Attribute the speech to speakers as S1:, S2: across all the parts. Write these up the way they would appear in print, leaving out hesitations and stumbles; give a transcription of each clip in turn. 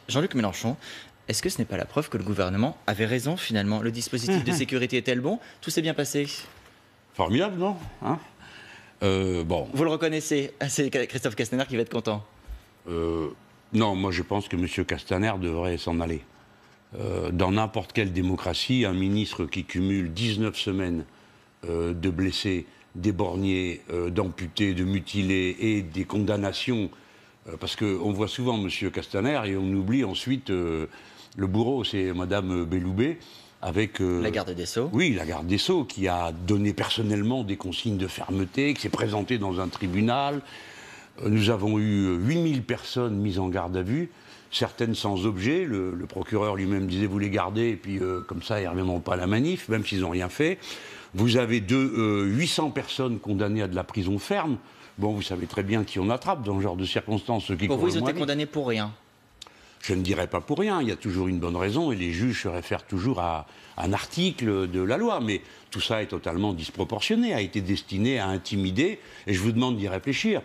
S1: Jean-Luc Mélenchon, est-ce que ce n'est pas la preuve que le gouvernement avait raison finalement? Le dispositif de sécurité est-elle bon? Tout s'est bien passé?
S2: Formidable, non hein Bon.
S1: Vous le reconnaissez? C'est Christophe Castaner qui va être content.
S2: Non, moi je pense que M. Castaner devrait s'en aller. Dans n'importe quelle démocratie, un ministre qui cumule 19 semaines de blessés, d'éborgnés, d'amputés, de mutilés et des condamnations, parce qu'on voit souvent M. Castaner et on oublie ensuite le bourreau, c'est Mme Belloubet, avec...
S1: la garde des Sceaux.
S2: Oui, la garde des Sceaux, qui a donné personnellement des consignes de fermeté, qui s'est présentée dans un tribunal. Nous avons eu 8000 personnes mises en garde à vue, certaines sans objet. Le procureur lui-même disait vous les gardez, et puis comme ça, ils ne reviendront pas à la manif, même s'ils n'ont rien fait. Vous avez 800 personnes condamnées à de la prison ferme. Bon, vous savez très bien qui on attrape dans ce genre de circonstances. Ceux qui
S1: pour vous, ils ont été condamnés pour rien?
S2: Je ne dirais pas pour rien, il y a toujours une bonne raison, et les juges se réfèrent toujours à un article de la loi. Mais tout ça est totalement disproportionné, a été destiné à intimider, et je vous demande d'y réfléchir.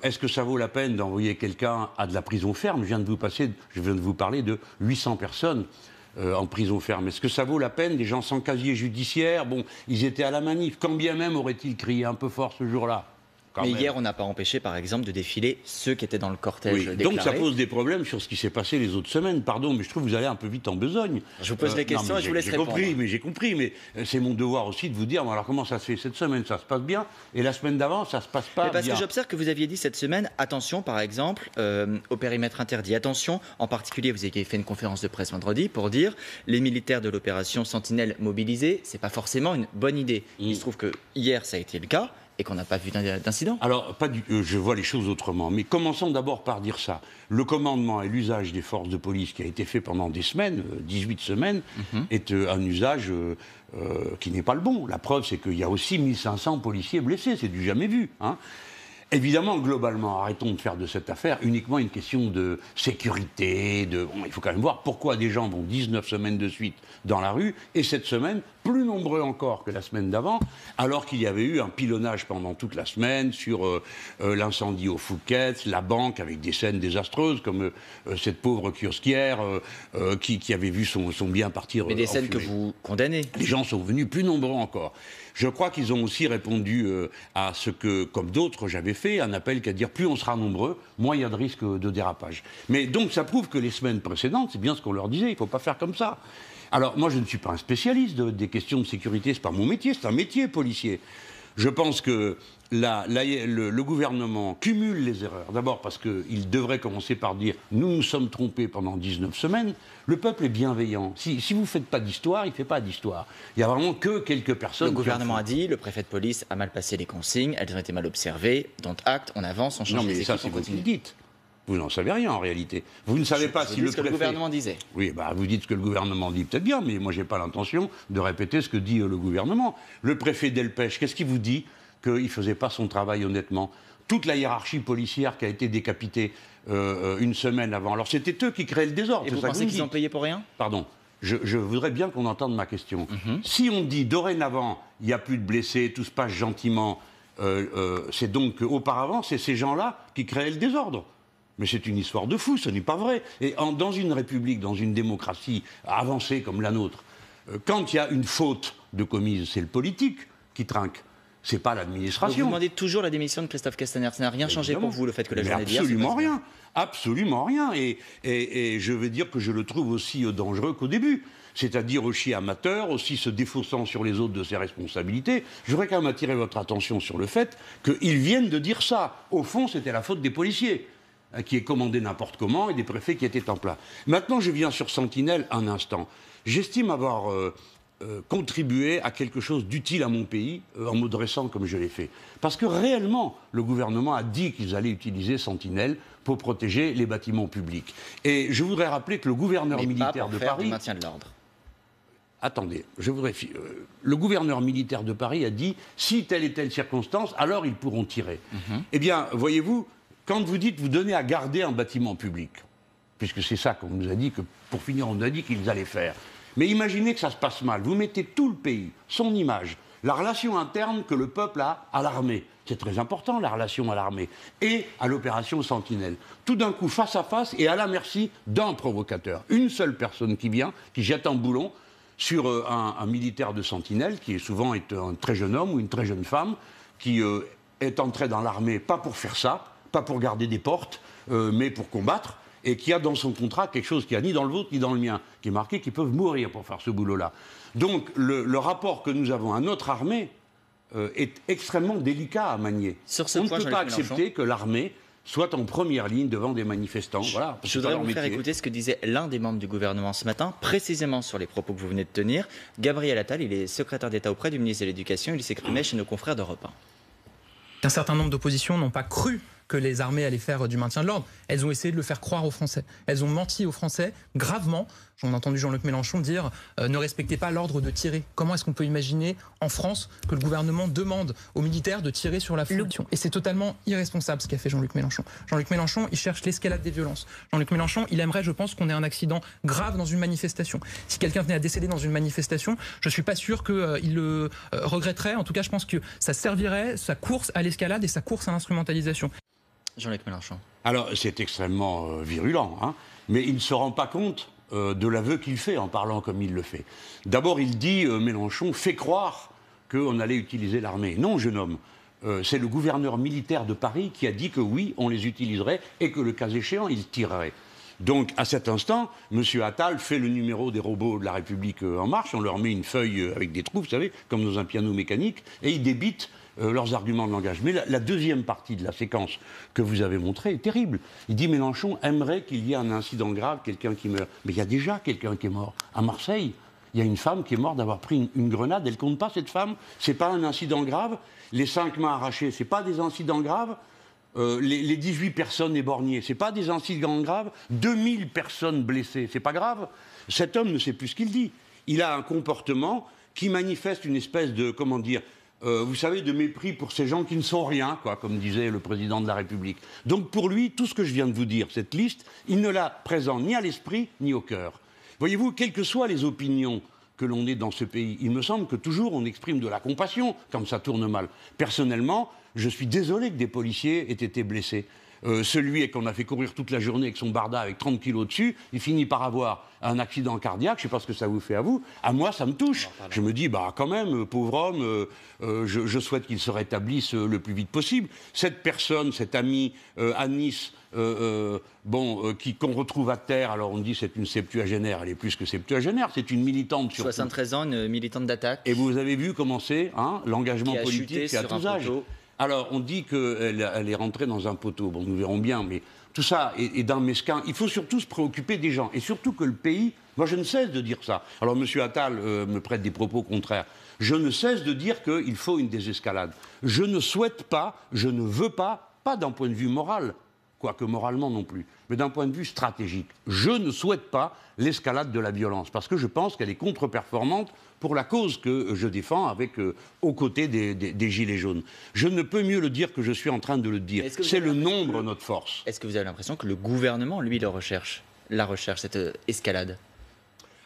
S2: Est-ce que ça vaut la peine d'envoyer quelqu'un à de la prison ferme? Je viens de vous parler de 800 personnes en prison ferme. Est-ce que ça vaut la peine? Des gens sans casier judiciaire, bon, ils étaient à la manif. Quand bien même auraient-ils crié un peu fort ce jour-là?
S1: Mais hier, on n'a pas empêché, par exemple, de défiler ceux qui étaient dans le cortège déclaré.
S2: Donc ça pose des problèmes sur ce qui s'est passé les autres semaines. Pardon, mais je trouve que vous allez un peu vite en besogne.
S1: Je vous pose les questions et je vous laisse répondre.
S2: J'ai compris, mais c'est mon devoir aussi de vous dire, bon, alors comment ça se fait cette semaine? Ça se passe bien, et la semaine d'avant, ça se passe pas bien.
S1: Parce que j'observe que vous aviez dit cette semaine, attention, par exemple, au périmètre interdit. Attention, en particulier, vous avez fait une conférence de presse vendredi pour dire les militaires de l'opération Sentinelle mobilisés, c'est pas forcément une bonne idée. Il se trouve que hier, ça a été le cas. Et qu'on n'a pas vu d'incident?
S2: Alors, je vois les choses autrement. Mais commençons d'abord par dire ça. Le commandement et l'usage des forces de police qui a été fait pendant des semaines, 18 semaines, est un usage qui n'est pas le bon. La preuve, c'est qu'il y a aussi 1500 policiers blessés. C'est du jamais vu. Hein. Évidemment, globalement, arrêtons de faire de cette affaire uniquement une question de sécurité. Bon, il faut quand même voir pourquoi des gens vont 19 semaines de suite dans la rue, et cette semaine, plus nombreux encore que la semaine d'avant, alors qu'il y avait eu un pilonnage pendant toute la semaine sur l'incendie au Fouquet's, la banque, avec des scènes désastreuses, comme cette pauvre kiosquière qui avait vu son bien partir.
S1: Mais des scènes que vous condamnez.
S2: Les gens sont venus plus nombreux encore. Je crois qu'ils ont aussi répondu à ce que, comme d'autres, j'avais fait, un appel qu'à dire plus on sera nombreux, moins il y a de risque de dérapage. Mais donc ça prouve que les semaines précédentes, c'est bien ce qu'on leur disait, il ne faut pas faire comme ça. Alors moi je ne suis pas un spécialiste des questions de sécurité, ce n'est pas mon métier, c'est un métier policier. Je pense que le gouvernement cumule les erreurs. D'abord parce qu'il devrait commencer par dire « nous nous sommes trompés pendant 19 semaines ». Le peuple est bienveillant. Si vous ne faites pas d'histoire, il ne fait pas d'histoire. Il n'y a vraiment que quelques personnes...
S1: Le gouvernement a dit, le préfet de police a mal passé les consignes, elles ont été mal observées, dont acte, on avance, on change les équipes,
S2: ça c'est vous qui le dites. Vous n'en savez rien en réalité. Vous ne savez pas si le préfet...
S1: ce que le gouvernement disait.
S2: Oui, vous dites ce que le gouvernement dit, peut-être bien, mais moi je n'ai pas l'intention de répéter ce que dit le gouvernement. Le préfet Delpech, qu'est-ce qu'il vous dit? Qu'il ne faisait pas son travail honnêtement. Toute la hiérarchie policière qui a été décapitée une semaine avant. Alors c'était eux qui créaient le désordre.
S1: Et vous pensez qu'ils ont payé pour rien?
S2: Pardon. Je voudrais bien qu'on entende ma question. Si on dit dorénavant, il n'y a plus de blessés, tout se passe gentiment, c'est donc qu'auparavant, c'est ces gens-là qui créaient le désordre. Mais c'est une histoire de fou, ce n'est pas vrai. Et dans une république, dans une démocratie avancée comme la nôtre, quand il y a une faute de commise, c'est le politique qui trinque. C'est pas l'administration.
S1: Vous demandez toujours la démission de Christophe Castaner. Ça n'a rien changé pour vous, le fait que la journée d'hier...
S2: Absolument rien. Absolument rien. Et je veux dire que je le trouve aussi dangereux qu'au début. C'est-à-dire aussi amateur, aussi se défaussant sur les autres de ses responsabilités. Je voudrais quand même attirer votre attention sur le fait qu'ils viennent de dire ça. Au fond, c'était la faute des policiers, qui est commandé n'importe comment, et des préfets qui étaient en place. Maintenant, je viens sur Sentinelle un instant. J'estime avoir contribué à quelque chose d'utile à mon pays, en me dressant comme je l'ai fait. Parce que réellement, le gouvernement a dit qu'ils allaient utiliser Sentinelle pour protéger les bâtiments publics. Et je voudrais rappeler que le gouverneur militaire de Paris...
S1: du maintien de l'ordre.
S2: Attendez, le gouverneur militaire de Paris a dit si telle et telle circonstance, alors ils pourront tirer. Eh bien, voyez-vous, quand vous dites vous donnez à garder un bâtiment public, puisque c'est ça qu'on nous a dit, que pour finir on nous a dit qu'ils allaient faire, mais imaginez que ça se passe mal, vous mettez tout le pays, son image, la relation interne que le peuple a à l'armée. C'est très important, la relation à l'armée. Et à l'opération Sentinelle. Tout d'un coup, face à face et à la merci d'un provocateur. Une seule personne qui vient, qui jette un boulon sur un militaire de Sentinelle, qui souvent est un très jeune homme ou une très jeune femme, qui est entré dans l'armée pas pour faire ça, pas pour garder des portes, mais pour combattre, et qui a dans son contrat quelque chose qui n'y a ni dans le vôtre ni dans le mien, qui est marqué qu'ils peuvent mourir pour faire ce boulot-là. Donc le rapport que nous avons à notre armée est extrêmement délicat à manier. On ne peut pas accepter que l'armée soit en première ligne devant des manifestants. Voilà,
S1: je voudrais vous faire écouter ce que disait l'un des membres du gouvernement ce matin, précisément sur les propos que vous venez de tenir. Gabriel Attal, il est secrétaire d'État auprès du ministre de l'Éducation, il s'exprimait chez nos confrères d'Europe 1.
S3: Un certain nombre d'oppositions n'ont pas cru que les armées allaient faire du maintien de l'ordre. Elles ont essayé de le faire croire aux Français. Elles ont menti aux Français gravement. J'en ai entendu Jean-Luc Mélenchon dire ne respectez pas l'ordre de tirer. Comment est-ce qu'on peut imaginer en France que le gouvernement demande aux militaires de tirer sur la foule? Et c'est totalement irresponsable ce qu'a fait Jean-Luc Mélenchon. Jean-Luc Mélenchon, il cherche l'escalade des violences. Jean-Luc Mélenchon, il aimerait, je pense, qu'on ait un accident grave dans une manifestation. Si quelqu'un venait à décéder dans une manifestation, je ne suis pas sûr qu'il le regretterait. En tout cas, je pense que ça servirait, sa course à l'escalade et sa course à l'instrumentalisation.
S1: Jean-Luc Mélenchon.
S2: Alors, c'est extrêmement virulent, hein, mais il ne se rend pas compte de l'aveu qu'il fait en parlant comme il le fait. D'abord, il dit, Mélenchon fait croire qu'on allait utiliser l'armée. Non, jeune homme, c'est le gouverneur militaire de Paris qui a dit que oui, on les utiliserait et que le cas échéant, il tirerait. Donc, à cet instant, M. Attal fait le numéro des robots de la République en marche, on leur met une feuille avec des trous, vous savez, comme dans un piano mécanique, et ils débitent leurs arguments de langage. Mais la deuxième partie de la séquence que vous avez montrée est terrible. Il dit Mélenchon aimerait qu'il y ait un incident grave, quelqu'un qui meurt. Mais il y a déjà quelqu'un qui est mort. À Marseille, il y a une femme qui est morte d'avoir pris une grenade. Elle ne compte pas, cette femme. C'est pas un incident grave. Les 5 mains arrachées, c'est pas des incidents graves. Les 18 personnes éborgnées, c'est pas des incidents graves. 2000 personnes blessées, c'est pas grave. Cet homme ne sait plus ce qu'il dit. Il a un comportement qui manifeste une espèce de, comment dire, vous savez, de mépris pour ces gens qui ne sont rien, quoi, comme disait le président de la République. Donc pour lui, tout ce que je viens de vous dire, cette liste, il ne l'a présent ni à l'esprit ni au cœur. Voyez-vous, quelles que soient les opinions que l'on ait dans ce pays, il me semble que toujours on exprime de la compassion quand ça tourne mal. Personnellement, je suis désolé que des policiers aient été blessés. Celui qu'on a fait courir toute la journée avec son barda avec 30 kilos dessus, il finit par avoir un accident cardiaque, je ne sais pas ce que ça vous fait à vous, à moi ça me touche. Je me dis, bah quand même, pauvre homme, je souhaite qu'il se rétablisse le plus vite possible. Cette personne, cet ami à Nice, qu'on retrouve à terre, alors on dit c'est une septuagénaire, elle est plus que septuagénaire, c'est une militante surtout.
S1: 73 ans, une militante d'attaque.
S2: Et vous avez vu comment c'est, hein, l'engagement politique, c'est à tous âges. Alors, on dit qu'elle est rentrée dans un poteau. Bon, nous verrons bien, mais tout ça est d'un mesquin. Il faut surtout se préoccuper des gens. Et surtout que le pays... Moi, je ne cesse de dire ça. Alors, M. Attal me prête des propos contraires. Je ne cesse de dire qu'il faut une désescalade. Je ne souhaite pas, je ne veux pas d'un point de vue moral, quoique moralement non plus, mais d'un point de vue stratégique. Je ne souhaite pas l'escalade de la violence, parce que je pense qu'elle est contre-performante pour la cause que je défends aux côtés des Gilets jaunes. Je ne peux mieux le dire que je suis en train de le dire. C'est le nombre notre force.
S1: Est-ce que vous avez l'impression que le gouvernement, lui, la recherche, cette escalade?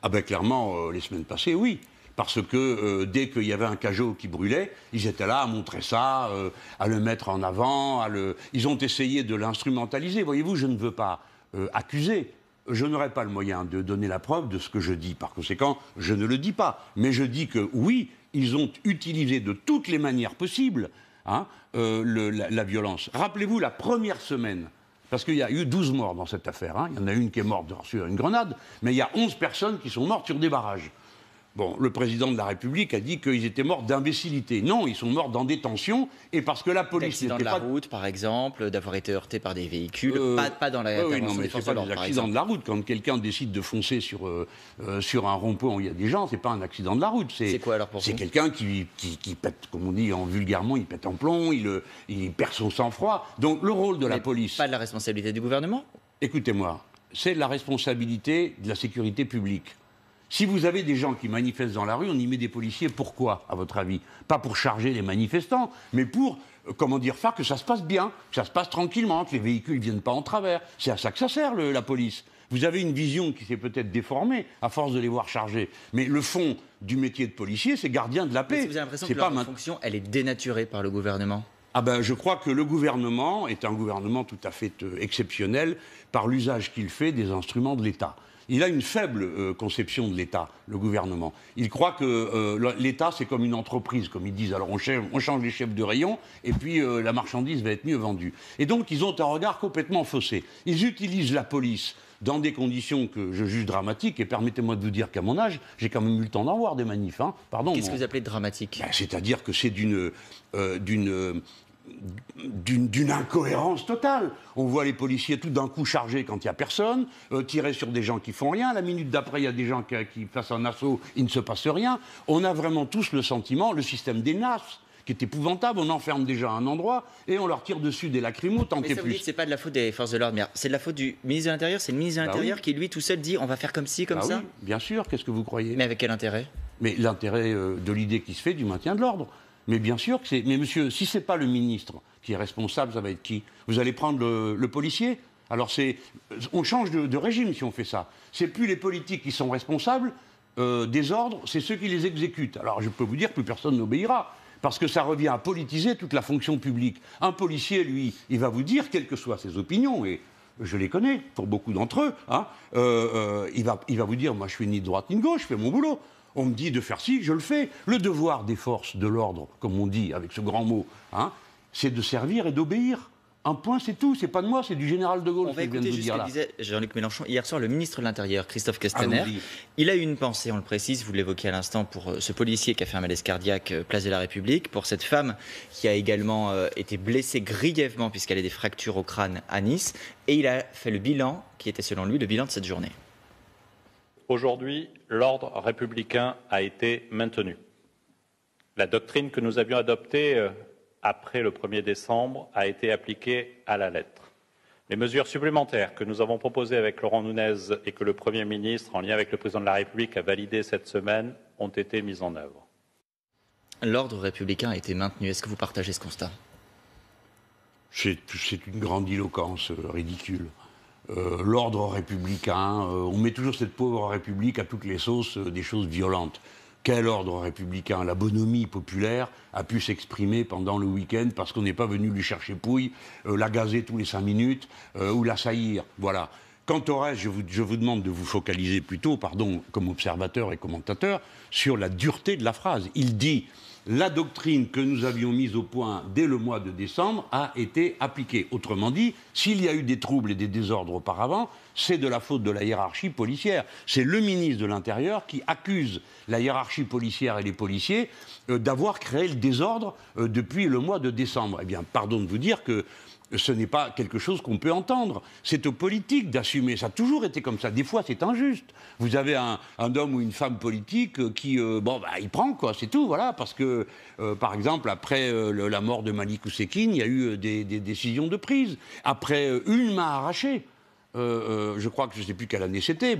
S2: Ah ben clairement, les semaines passées, oui. Parce que dès qu'il y avait un Cajot qui brûlait, ils étaient là à montrer ça, à le mettre en avant. Ils ont essayé de l'instrumentaliser. Voyez-vous, je ne veux pas accuser. Je n'aurai pas le moyen de donner la preuve de ce que je dis. Par conséquent, je ne le dis pas. Mais je dis que oui, ils ont utilisé de toutes les manières possibles la violence. Rappelez-vous la première semaine, parce qu'il y a eu 12 morts dans cette affaire. Hein. Il y en a une qui est morte sur une grenade, mais il y a 11 personnes qui sont mortes sur des barrages. Bon, le président de la République a dit qu'ils étaient morts d'imbécilité. Non, ils sont morts dans des tensions et parce que la police
S1: n'était pas... D'accident de la route, par exemple, d'avoir été heurté par des véhicules, pas dans la...
S2: Oui, non, mais c'est pas des accidents de la route. Quand quelqu'un décide de foncer sur un rond-point où il y a des gens, c'est pas un accident de la route.
S1: C'est quoi alors pour vous?
S2: C'est quelqu'un qui pète, comme on dit vulgairement, il pète en plomb, il perd son sang-froid. Donc le rôle de la police...
S1: Pas de la responsabilité du gouvernement?
S2: Écoutez-moi, c'est la responsabilité de la sécurité publique. Si vous avez des gens qui manifestent dans la rue, on y met des policiers. Pourquoi, à votre avis? Pas pour charger les manifestants, mais pour, faire que ça se passe bien, que ça se passe tranquillement, que les véhicules ne viennent pas en travers. C'est à ça que ça sert, la police. Vous avez une vision qui s'est peut-être déformée à force de les voir charger. Mais le fond du métier de policier, c'est gardien de la paix.
S1: Est-ce que vous avez l'impression que leur fonction, elle est dénaturée par le gouvernement ?
S2: Ah ben, je crois que le gouvernement est un gouvernement tout à fait exceptionnel par l'usage qu'il fait des instruments de l'État. Il a une faible conception de l'État, le gouvernement. Il croit que l'État, c'est comme une entreprise, comme ils disent. Alors on change les chefs de rayon, et puis la marchandise va être mieux vendue. Et donc ils ont un regard complètement faussé. Ils utilisent la police dans des conditions que je juge dramatiques, et permettez-moi de vous dire qu'à mon âge, j'ai quand même eu le temps d'en voir des manifs. Hein. Pardon.
S1: Qu'est-ce que vous appelez dramatique ?
S2: C'est-à-dire que c'est d'une incohérence totale. On voit les policiers tout d'un coup chargés quand il n'y a personne, tirer sur des gens qui font rien. La minute d'après, il y a des gens qui fassent un assaut, il ne se passe rien. On a vraiment tous le sentiment, le système des NAS, qui est épouvantable, on enferme déjà à un endroit et on leur tire dessus des lacrymos tant qu'il y a plus.
S1: Mais ça vous dit que c'est pas de la faute des forces de l'ordre, c'est de la faute du ministre de l'Intérieur. C'est le ministre de l'Intérieur qui, lui, tout seul, dit on va faire comme ci, comme ça.
S2: Oui, bien sûr, qu'est-ce que vous croyez ?
S1: Mais avec quel intérêt ?
S2: Mais l'intérêt de l'idée qui se fait du maintien de l'ordre. Mais bien sûr que c'est... Mais monsieur, si c'est pas le ministre qui est responsable, ça va être qui ? Vous allez prendre le policier ? Alors on change de régime si on fait ça. C'est plus les politiques qui sont responsables des ordres, c'est ceux qui les exécutent. Alors je peux vous dire que plus personne n'obéira. Parce que ça revient à politiser toute la fonction publique. Un policier, lui, il va vous dire, quelles que soient ses opinions, et je les connais, pour beaucoup d'entre eux, hein, il va vous dire, moi je suis ni de droite ni de gauche, je fais mon boulot. On me dit de faire ci, je le fais. Le devoir des forces de l'ordre, comme on dit avec ce grand mot, hein, c'est de servir et d'obéir. Un point, c'est tout. C'est pas de moi, c'est du général de Gaulle.
S1: On va écouter juste ce que disait Jean-Luc Mélenchon hier soir, le ministre de l'Intérieur, Christophe Castaner. Il a eu une pensée, on le précise, vous l'évoquiez à l'instant, pour ce policier qui a fait un malaise cardiaque place de la République, pour cette femme qui a également été blessée grièvement puisqu'elle a des fractures au crâne à Nice. Et il a fait le bilan, qui était selon lui le bilan de cette journée.
S4: Aujourd'hui, l'ordre républicain a été maintenu. La doctrine que nous avions adoptée après le 1er décembre a été appliquée à la lettre. Les mesures supplémentaires que nous avons proposées avec Laurent Nunez et que le Premier ministre, en lien avec le Président de la République, a validées cette semaine, ont été mises en œuvre.
S1: L'ordre républicain a été maintenu. Est-ce que vous partagez ce constat ?
S2: C'est une grandiloquence ridicule. L'ordre républicain, on met toujours cette pauvre République à toutes les sauces des choses violentes. Quel ordre républicain ? La bonhomie populaire a pu s'exprimer pendant le week-end parce qu'on n'est pas venu lui chercher pouille, la gazer tous les 5 minutes ou l'assaillir. Voilà. Quant au reste, je vous demande de vous focaliser plutôt, pardon, comme observateur et commentateur, sur la dureté de la phrase. Il dit « La doctrine que nous avions mise au point dès le mois de décembre a été appliquée ». Autrement dit, s'il y a eu des troubles et des désordres auparavant, c'est de la faute de la hiérarchie policière. C'est le ministre de l'Intérieur qui accuse la hiérarchie policière et les policiers d'avoir créé le désordre depuis le mois de décembre. Eh bien, pardon de vous dire que ce n'est pas quelque chose qu'on peut entendre. C'est aux politiques d'assumer. Ça a toujours été comme ça. Des fois, c'est injuste. Vous avez un homme ou une femme politique qui, il prend, quoi, c'est tout, voilà. Parce que, par exemple, après la mort de Malik Oussekine, il y a eu des décisions de prise. Après une main arrachée. Je crois que je ne sais plus quelle année c'était.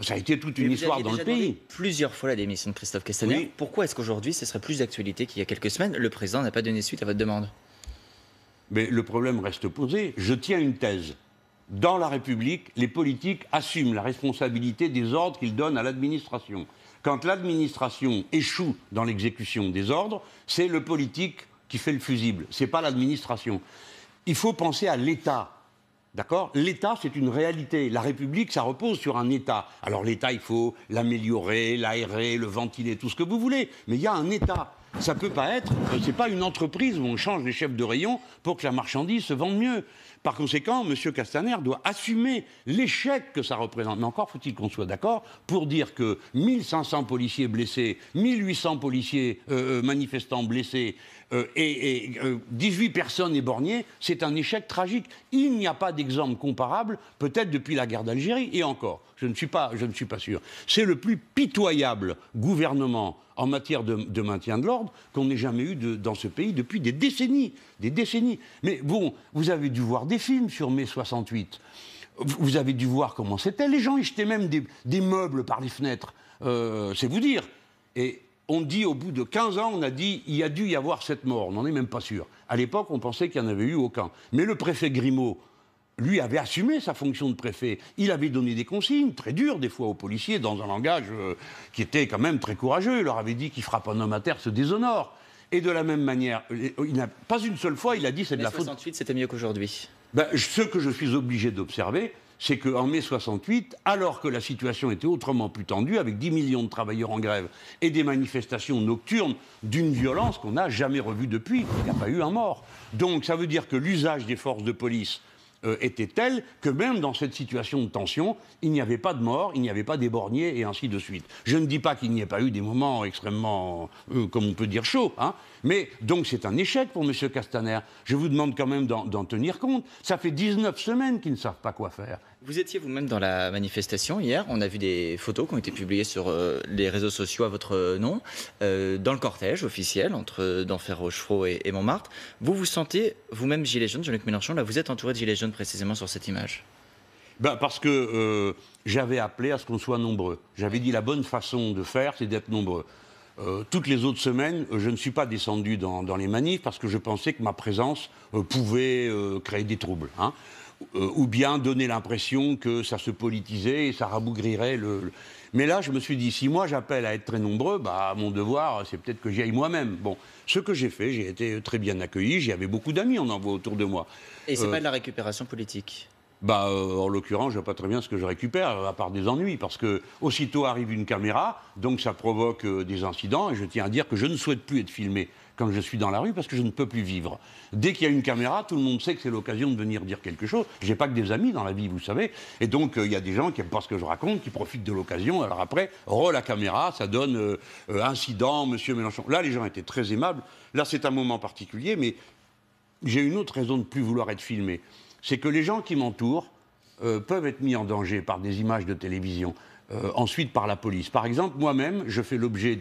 S2: Ça a été toute une histoire dans le pays.
S1: Plusieurs fois la démission de Christophe Castaner.
S2: Oui.
S1: Pourquoi est-ce qu'aujourd'hui, ce serait plus d'actualité qu'il y a quelques semaines ? Le président n'a pas donné suite à votre demande.
S2: Mais le problème reste posé. Je tiens une thèse. Dans la République, les politiques assument la responsabilité des ordres qu'ils donnent à l'administration. Quand l'administration échoue dans l'exécution des ordres, c'est le politique qui fait le fusible. Ce n'est pas l'administration. Il faut penser à l'État. D'accord ? L'État, c'est une réalité. La République, ça repose sur un État. Alors l'État, il faut l'améliorer, l'aérer, le ventiler, tout ce que vous voulez. Mais il y a un État. Ça peut pas être, c'est pas une entreprise où on change les chefs de rayon pour que la marchandise se vende mieux. Par conséquent, M. Castaner doit assumer l'échec que ça représente. Mais encore faut-il qu'on soit d'accord pour dire que 1500 policiers blessés, 1800 policiers manifestants blessés et 18 personnes éborgnées, c'est un échec tragique. Il n'y a pas d'exemple comparable, peut-être depuis la guerre d'Algérie, et encore, je ne suis pas sûr. C'est le plus pitoyable gouvernement en matière de maintien de l'ordre qu'on ait jamais eu dans ce pays depuis des décennies. Mais bon, vous avez dû voir des films sur mai 68. Vous avez dû voir comment c'était. Les gens, ils jetaient même des meubles par les fenêtres. C'est vous dire. Et on dit, au bout de 15 ans, on a dit, il y a dû y avoir 7 morts. On n'en est même pas sûr. À l'époque, on pensait qu'il n'y en avait eu aucun. Mais le préfet Grimaud, lui avait assumé sa fonction de préfet. Il avait donné des consignes très dures, des fois, aux policiers, dans un langage qui était quand même très courageux. Il leur avait dit qu'il frappe un homme à terre, se déshonore. Et de la même manière, il n'a pas une seule fois, il a dit c'est de la faute.
S1: 68, c'était mieux qu'aujourd'hui.
S2: Ben, ce que je suis obligé d'observer, c'est qu'en mai 68, alors que la situation était autrement plus tendue, avec 10 millions de travailleurs en grève et des manifestations nocturnes d'une violence qu'on n'a jamais revue depuis, il n'y a pas eu un mort. Donc ça veut dire que l'usage des forces de police était tel que même dans cette situation de tension, il n'y avait pas de mort, il n'y avait pas d'éborgnés et ainsi de suite. Je ne dis pas qu'il n'y ait pas eu des moments extrêmement, comme on peut dire, chauds, hein, mais donc c'est un échec pour M. Castaner. Je vous demande quand même d'en tenir compte. Ça fait 19 semaines qu'ils ne savent pas quoi faire.
S1: Vous étiez vous-même dans la manifestation hier. On a vu des photos qui ont été publiées sur les réseaux sociaux à votre nom, dans le cortège officiel entre d'Enfer Rochereau et Montmartre. Vous vous sentez vous-même gilet jaune, Jean-Luc Mélenchon, là vous êtes entouré de gilets jaunes précisément sur cette image?
S2: Ben parce que j'avais appelé à ce qu'on soit nombreux. J'avais dit la bonne façon de faire, c'est d'être nombreux. Toutes les autres semaines, je ne suis pas descendu dans les manifs parce que je pensais que ma présence pouvait créer des troubles. Hein. Ou bien donner l'impression que ça se politisait et ça rabougrirait le... Mais là, je me suis dit, si moi j'appelle à être très nombreux, bah, mon devoir, c'est peut-être que j'y aille moi-même. Bon, ce que j'ai fait, j'ai été très bien accueilli, j'avais beaucoup d'amis, on en voit autour de moi.
S1: Et c'est pas de la récupération politique?
S2: Bah, en l'occurrence, je ne vois pas très bien ce que je récupère, à part des ennuis, parce que aussitôt arrive une caméra, donc ça provoque des incidents, et je tiens à dire que je ne souhaite plus être filmé quand je suis dans la rue, parce que je ne peux plus vivre. Dès qu'il y a une caméra, tout le monde sait que c'est l'occasion de venir dire quelque chose. J'ai pas que des amis dans la vie, vous savez, et donc il y a des gens qui n'aiment pas ce que je raconte, qui profitent de l'occasion, alors après, la caméra, ça donne incident, monsieur Mélenchon. Là, les gens étaient très aimables, là c'est un moment particulier, mais j'ai une autre raison de ne plus vouloir être filmé. C'est que les gens qui m'entourent peuvent être mis en danger par des images de télévision, ensuite par la police. Par exemple, moi-même, je fais l'objet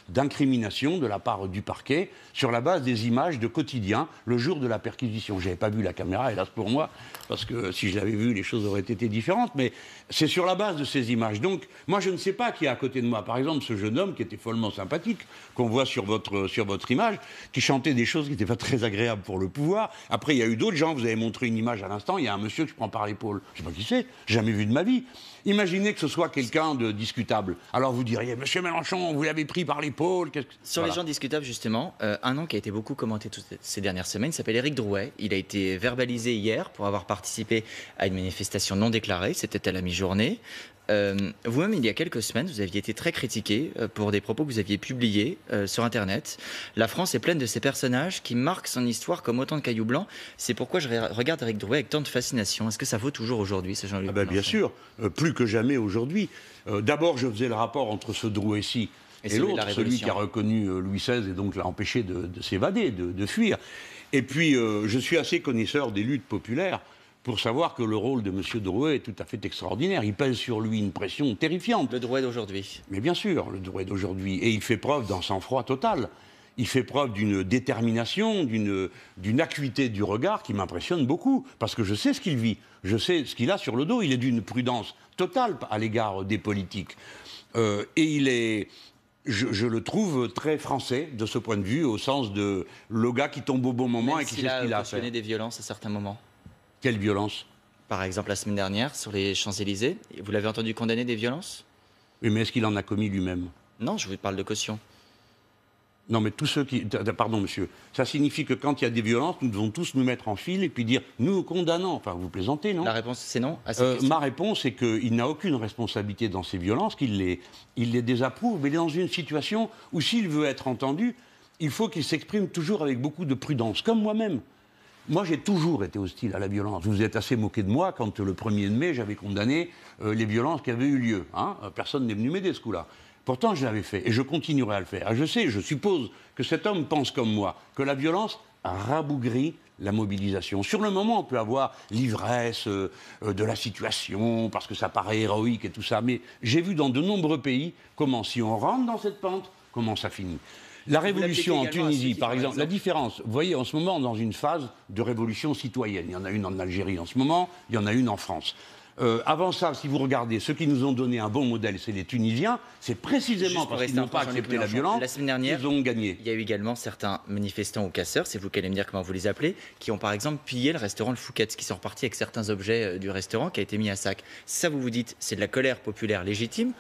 S2: d'incrimination de la part du parquet sur la base des images de quotidien le jour de la perquisition. Je n'avais pas vu la caméra, hélas pour moi, parce que si je l'avais vu, les choses auraient été différentes, mais c'est sur la base de ces images. Donc, moi, je ne sais pas qui est à côté de moi. Par exemple, ce jeune homme qui était follement sympathique, qu'on voit sur votre image, qui chantait des choses qui n'étaient pas très agréables pour le pouvoir. Après, il y a eu d'autres gens, vous avez montré une image à l'instant, il y a un monsieur qui se prend par l'épaule. Je ne sais pas qui c'est, jamais vu de ma vie. Imaginez que ce soit quelqu'un de discutable. Alors vous diriez, monsieur Mélenchon, vous l'avez pris par l'épaule.
S1: Sur les gens discutables, justement, un nom qui a été beaucoup commenté toutes ces dernières semaines s'appelle Éric Drouet. Il a été verbalisé hier pour avoir participé à une manifestation non déclarée. C'était à la mi-journée. Vous-même, il y a quelques semaines, vous aviez été très critiqué pour des propos que vous aviez publiés sur Internet. La France est pleine de ces personnages qui marquent son histoire comme autant de cailloux blancs. C'est pourquoi je regarde Éric Drouet avec tant de fascination. Est-ce que ça vaut toujours aujourd'hui, ce Jean-Luc Mélenchon?
S2: Bien sûr, plus que jamais aujourd'hui. D'abord, je faisais le rapport entre ce Drouet-ci et l'autre, celui qui a reconnu Louis XVI et donc l'a empêché de s'évader, de fuir. Et puis, je suis assez connaisseur des luttes populaires pour savoir que le rôle de M. Drouet est tout à fait extraordinaire. Il pèse sur lui une pression terrifiante.
S1: Le Drouet d'aujourd'hui.
S2: Mais bien sûr, le Drouet d'aujourd'hui. Et il fait preuve d'un sang-froid total. Il fait preuve d'une détermination, d'une acuité du regard qui m'impressionne beaucoup. Parce que je sais ce qu'il vit, je sais ce qu'il a sur le dos. Il est d'une prudence totale à l'égard des politiques. Et il est... Je le trouve très français de ce point de vue, au sens de le gars qui tombe au bon moment.
S1: Même
S2: et qui sait ce qu'il a à faire.
S1: Des violences à certains moments.
S2: Quelle violence?
S1: Par exemple, la semaine dernière, sur les Champs-Élysées, vous l'avez entendu condamner des violences?
S2: Oui, mais est-ce qu'il en a commis lui-même?
S1: Non, je vous parle de caution.
S2: Non, mais tous ceux qui... Pardon, monsieur. Ça signifie que quand il y a des violences, nous devons tous nous mettre en file et puis dire « nous condamnons ». Enfin, vous plaisantez, non?
S1: La réponse, c'est non à
S2: ma réponse est qu'il n'a aucune responsabilité dans ces violences, qu'il les désapprouve, mais il est dans une situation où s'il veut être entendu, il faut qu'il s'exprime toujours avec beaucoup de prudence, comme moi-même. Moi, j'ai toujours été hostile à la violence. Vous vous êtes assez moqué de moi quand le 1er mai, j'avais condamné les violences qui avaient eu lieu. Hein. Personne n'est venu m'aider ce coup-là. Pourtant, je l'avais fait et je continuerai à le faire. Je suppose que cet homme pense comme moi, que la violence rabougrit la mobilisation. Sur le moment, on peut avoir l'ivresse de la situation, parce que ça paraît héroïque et tout ça, mais j'ai vu dans de nombreux pays comment, si on rentre dans cette pente, comment ça finit. La révolution en Tunisie, par exemple, la différence, vous voyez, en ce moment, dans une phase de révolution citoyenne. Il y en a une en Algérie en ce moment, il y en a une en France. Avant ça, si vous regardez, ceux qui nous ont donné un bon modèle, c'est les Tunisiens. C'est précisément parce qu'ils n'ont pas accepté la violence
S1: la semaine dernière,
S2: qu'ils ont gagné.
S1: Il y a eu également certains manifestants ou casseurs, c'est vous qui allez me dire comment vous les appelez, qui ont par exemple pillé le restaurant Le Fouquet's, qui sont repartis avec certains objets du restaurant qui a été mis à sac. Ça, vous vous dites, c'est de la colère populaire légitime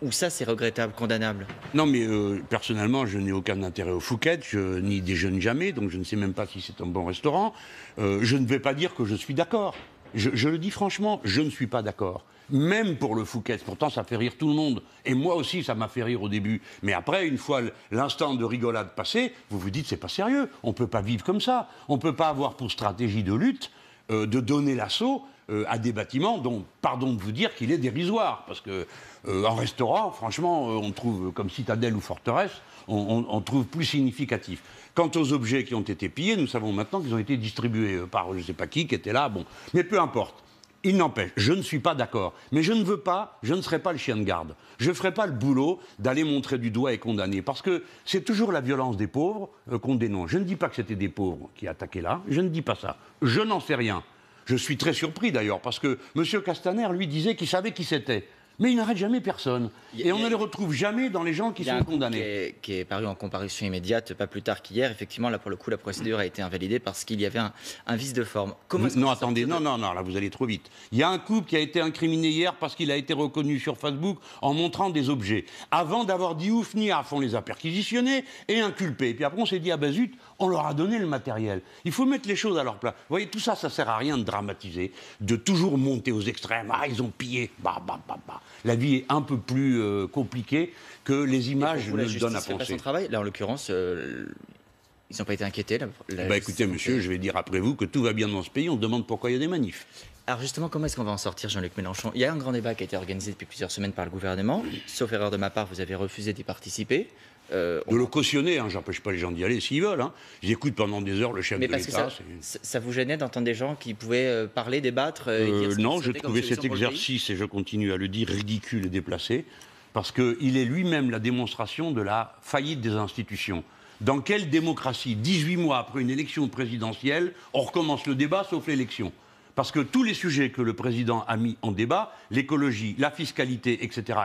S1: ou ça, c'est regrettable, condamnable?
S2: Non, mais personnellement, je n'ai aucun intérêt au Fouquet's, je n'y déjeune jamais, donc je ne sais même pas si c'est un bon restaurant. Je ne vais pas dire que je suis d'accord. Je le dis franchement, je ne suis pas d'accord. Même pour le Fouquet's, pourtant ça fait rire tout le monde. Et moi aussi, ça m'a fait rire au début. Mais après, une fois l'instant de rigolade passé, vous vous dites, c'est pas sérieux. On ne peut pas vivre comme ça. On ne peut pas avoir pour stratégie de lutte de donner l'assaut à des bâtiments dont, pardon de vous dire, qu'il est dérisoire. Parce que en restaurant, franchement, on trouve, comme Citadelle ou Forteresse, on trouve plus significatif. Quant aux objets qui ont été pillés, nous savons maintenant qu'ils ont été distribués par je ne sais pas qui était là. Bon, mais peu importe. Il n'empêche, je ne suis pas d'accord. Mais je ne serai pas le chien de garde. Je ne ferai pas le boulot d'aller montrer du doigt et condamner. Parce que c'est toujours la violence des pauvres qu'on dénonce. Je ne dis pas que c'était des pauvres qui attaquaient là. Je ne dis pas ça. Je n'en sais rien. Je suis très surpris d'ailleurs, parce que M. Castaner, lui, disait qu'il savait qui c'était. Mais il n'arrête jamais personne. Et on ne les retrouve jamais dans les gens qui sont condamnés.
S1: Qui est paru en comparution immédiate, pas plus tard qu'hier. Effectivement, là, pour le coup, la procédure a été invalidée parce qu'il y avait un vice de forme.
S2: Non, attendez, non, là, vous allez trop vite. Il y a un couple qui a été incriminé hier parce qu'il a été reconnu sur Facebook en montrant des objets. Avant d'avoir dit ouf ni af, on les a perquisitionnés et inculpés. Et puis après, on s'est dit, ah ben zut, on leur a donné le matériel. Il faut mettre les choses à leur place. Vous voyez, tout ça, ça sert à rien de dramatiser, de toujours monter aux extrêmes. Ah, ils ont pillé, bah. La vie est un peu plus compliquée que les images nous donnent à penser.
S1: Son travail. Là, en l'occurrence, ils n'ont pas été inquiétés.
S2: Écoutez, monsieur, je vais dire après vous que tout va bien dans ce pays. On se demande pourquoi il y a des manifs.
S1: Alors justement, comment est-ce qu'on va en sortir, Jean-Luc Mélenchon? Il y a un grand débat qui a été organisé depuis plusieurs semaines par le gouvernement. Sauf erreur de ma part, vous avez refusé d'y participer.
S2: De le cautionner, hein, j'empêche pas les gens d'y aller s'ils veulent. Hein. J'écoute pendant des heures le chef de l'État.
S1: Ça vous gênait d'entendre des gens qui pouvaient parler, débattre
S2: Non, je trouvais cet exercice, et je continue à le dire, ridicule et déplacé, parce qu'il est lui-même la démonstration de la faillite des institutions. Dans quelle démocratie, 18 mois après une élection présidentielle, on recommence le débat sauf l'élection? Parce que tous les sujets que le président a mis en débat, l'écologie, la fiscalité, etc.,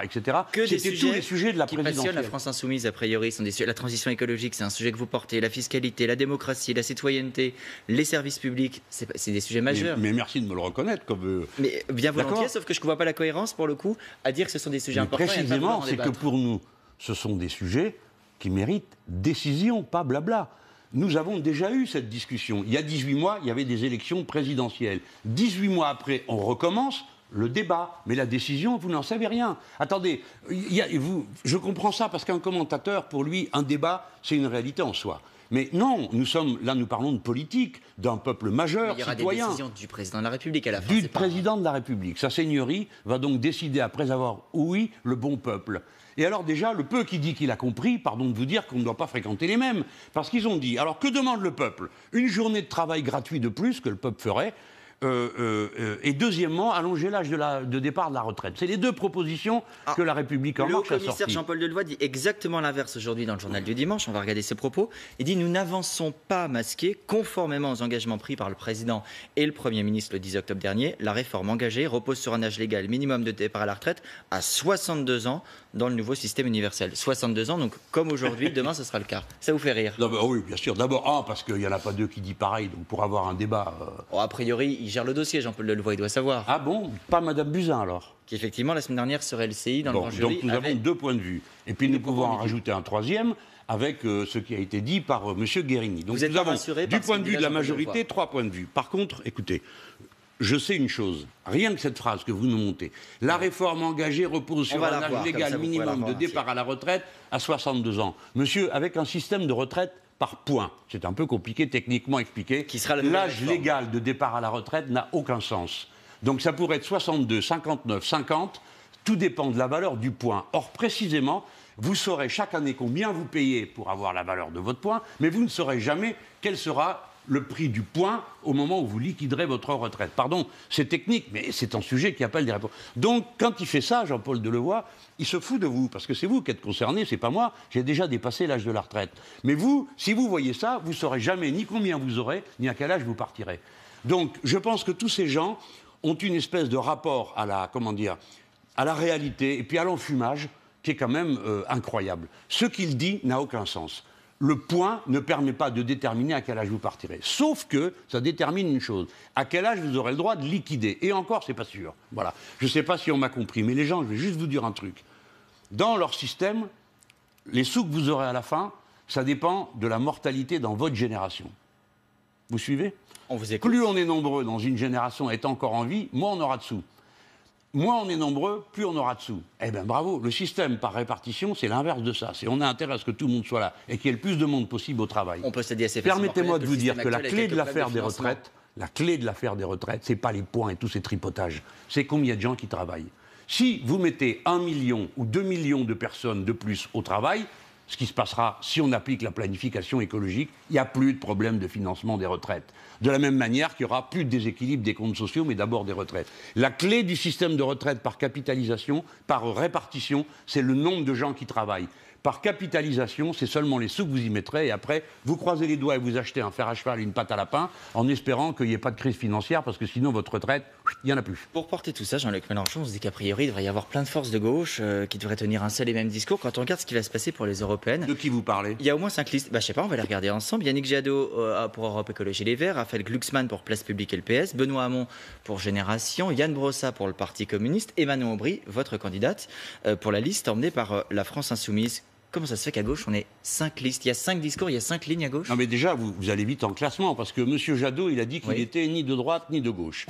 S2: c'était tous les sujets de la présidentielle.
S1: Qui passionnent la France insoumise, a priori, sont la transition écologique, c'est un sujet que vous portez, la fiscalité, la démocratie, la citoyenneté, les services publics, c'est des sujets majeurs.
S2: Mais merci de me le reconnaître.
S1: Mais bien volontiers, sauf que je ne vois pas la cohérence, pour le coup, à dire que ce sont des sujets importants.
S2: Précisément, c'est que pour nous, ce sont des sujets qui méritent décision, pas blabla. Nous avons déjà eu cette discussion. Il y a 18 mois, il y avait des élections présidentielles. 18 mois après, on recommence le débat. Mais la décision, vous n'en savez rien. Attendez, je comprends ça parce qu'un commentateur, pour lui, un débat, c'est une réalité en soi. Mais non, nous parlons de politique, d'un peuple majeur, citoyen. Il y aura des
S1: décisions du président de la République à la fin.
S2: Du président de la République. Sa seigneurie va donc décider, après avoir ouï le bon peuple. Et alors déjà, le peu qui dit qu'il a compris, pardon de vous dire qu'on ne doit pas fréquenter les mêmes. Parce qu'ils ont dit, alors que demande le peuple? Une journée de travail gratuit de plus que le peuple ferait. Et deuxièmement, allonger l'âge de départ de la retraite. C'est les deux propositions que la République en marche a sorties.
S1: Le commissaire Jean-Paul Delevoye dit exactement l'inverse aujourd'hui dans le journal du dimanche. On va regarder ses propos. Il dit « Nous n'avançons pas masqués, conformément aux engagements pris par le président et le Premier ministre le 10 octobre dernier. La réforme engagée repose sur un âge légal minimum de départ à la retraite à 62 ans dans le nouveau système universel. » 62 ans, donc comme aujourd'hui, demain ce sera le cas. Ça vous fait rire?
S2: Oui, bien sûr. D'abord, parce qu'il n'y en a pas deux qui disent pareil, donc pour avoir un débat...
S1: a priori, il gère le dossier, Jean-Paul Delevoye, il doit savoir.
S2: Ah bon? Pas Madame Buzyn, alors?
S1: Qui, effectivement, la semaine dernière, serait LCI dans le grand jury.
S2: Donc nous avons deux points de vue. Et puis nous pouvons en rajouter un troisième avec ce qui a été dit par M. Guérini. Donc nous avons, du point de vue de la majorité, trois points de vue. Par contre, écoutez, je sais une chose, rien que cette phrase que vous nous montez. La réforme engagée repose sur un âge légal minimum de départ à la retraite à 62 ans. Monsieur, avec un système de retraite par points. C'est un peu compliqué techniquement expliqué. L'âge légal de départ à la retraite n'a aucun sens. Donc ça pourrait être 62, 59, 50. Tout dépend de la valeur du point. Or, précisément, vous saurez chaque année combien vous payez pour avoir la valeur de votre point, mais vous ne saurez jamais quel sera le prix du point au moment où vous liquiderez votre retraite. Pardon, c'est technique, mais c'est un sujet qui appelle des réponses. Donc, quand il fait ça, Jean-Paul Delevoye, il se fout de vous, parce que c'est vous qui êtes concerné, c'est pas moi, j'ai déjà dépassé l'âge de la retraite. Mais vous, si vous voyez ça, vous ne saurez jamais ni combien vous aurez, ni à quel âge vous partirez. Donc, je pense que tous ces gens ont une espèce de rapport à la, comment dire, à la réalité et puis à l'enfumage qui est quand même incroyable. Ce qu'il dit n'a aucun sens. Le point ne permet pas de déterminer à quel âge vous partirez. Sauf que ça détermine une chose. À quel âge vous aurez le droit de liquider. Et encore, c'est pas sûr. Voilà. Je ne sais pas si on m'a compris, mais les gens, je vais juste vous dire un truc. Dans leur système, les sous que vous aurez à la fin, ça dépend de la mortalité dans votre génération. Vous suivez ?
S1: On vous écoute.
S2: Plus on est nombreux dans une génération à être encore en vie, moins on aura de sous. Moins on est nombreux, plus on aura de sous. Eh bien, bravo. Le système par répartition, c'est l'inverse de ça. On a intérêt à ce que tout le monde soit là et qu'il y ait le plus de monde possible au travail.
S1: On peut se dire assez facilement.
S2: Permettez-moi de vous dire que la clé de l'affaire des
S1: financement.
S2: retraites, c'est pas les points et tous ces tripotages. C'est combien de gens qui travaillent. Si vous mettez 1 million ou 2 millions de personnes de plus au travail, ce qui se passera si on applique la planification écologique, il n'y a plus de problème de financement des retraites. De la même manière qu'il n'y aura plus de déséquilibre des comptes sociaux, mais d'abord des retraites. La clé du système de retraite par capitalisation, par répartition, c'est le nombre de gens qui travaillent. Par capitalisation, c'est seulement les sous que vous y mettrez et après, vous croisez les doigts et vous achetez un fer à cheval et une pâte à lapin en espérant qu'il n'y ait pas de crise financière parce que sinon votre retraite, il n'y en a plus.
S1: Pour porter tout ça, Jean-Luc Mélenchon, on se dit qu'a priori, il devrait y avoir plein de forces de gauche qui devraient tenir un seul et même discours. Quand on regarde ce qui va se passer pour les européennes,
S2: De qui vous parlez ?
S1: il y a au moins 5 listes. Je sais pas, on va les regarder ensemble. Yannick Jadot pour Europe Écologie Les Verts, Raphaël Glucksmann pour Place Publique et le PS, Benoît Hamon pour Génération, Yann Brossa pour le Parti communiste et Manon Aubry, votre candidate, pour la liste emmenée par la France Insoumise. Comment ça se fait qu'à gauche, on ait 5 listes ? Il y a 5 discours, il y a 5 lignes à gauche ?
S2: Non mais déjà, vous allez vite en classement parce que M. Jadot, il a dit qu'il n'était ni de droite ni de gauche.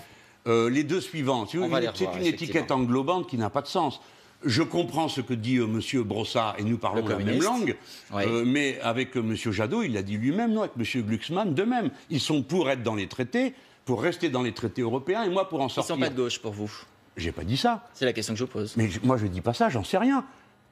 S2: Les deux suivants, c'est une étiquette englobante qui n'a pas de sens. Je comprends ce que dit M. Brossa et nous parlons la même langue, mais avec M. Jadot, il l'a dit lui-même, non, avec M. Glucksmann, de même. Ils sont pour être dans les traités, pour rester dans les traités européens, et moi pour en sortir.
S1: Ils ne sont pas de gauche pour vous ?
S2: J'ai pas dit ça.
S1: C'est la question que je vous pose.
S2: Mais moi je dis pas ça, j'en sais rien.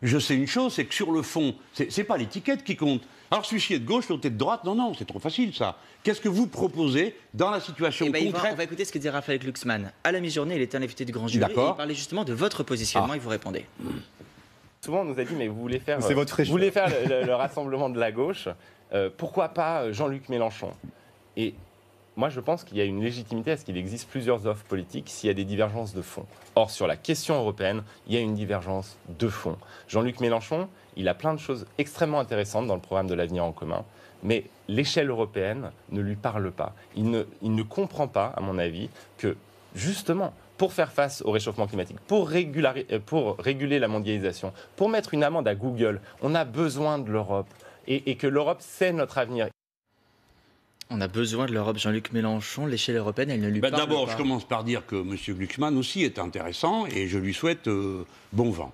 S2: Je sais une chose, c'est que sur le fond, c'est pas l'étiquette qui compte. Alors celui-ci est de gauche, l'autre est de droite, non, c'est trop facile ça. Qu'est-ce que vous proposez dans la situation concrète ?
S1: On va écouter ce que dit Raphaël Glucksmann. À la mi-journée, il était invité du grand jury et il parlait justement de votre positionnement et vous répondez.
S5: Souvent on nous a dit mais vous voulez faire le rassemblement de la gauche, pourquoi pas Jean-Luc Mélenchon ? Et moi, je pense qu'il y a une légitimité à ce qu'il existe plusieurs offres politiques s'il y a des divergences de fond. Or, sur la question européenne, il y a une divergence de fond. Jean-Luc Mélenchon, il a plein de choses extrêmement intéressantes dans le programme de l'avenir en commun, mais l'échelle européenne ne lui parle pas. Il ne comprend pas, à mon avis, que justement, pour faire face au réchauffement climatique, pour réguler la mondialisation, pour mettre une amende à Google, on a besoin de l'Europe et que l'Europe, c'est notre avenir.
S1: On a besoin de l'Europe, Jean-Luc Mélenchon. L'échelle européenne, elle ne lui parle pas.
S2: D'abord, je commence par dire que M. Glucksmann aussi est intéressant et je lui souhaite bon vent.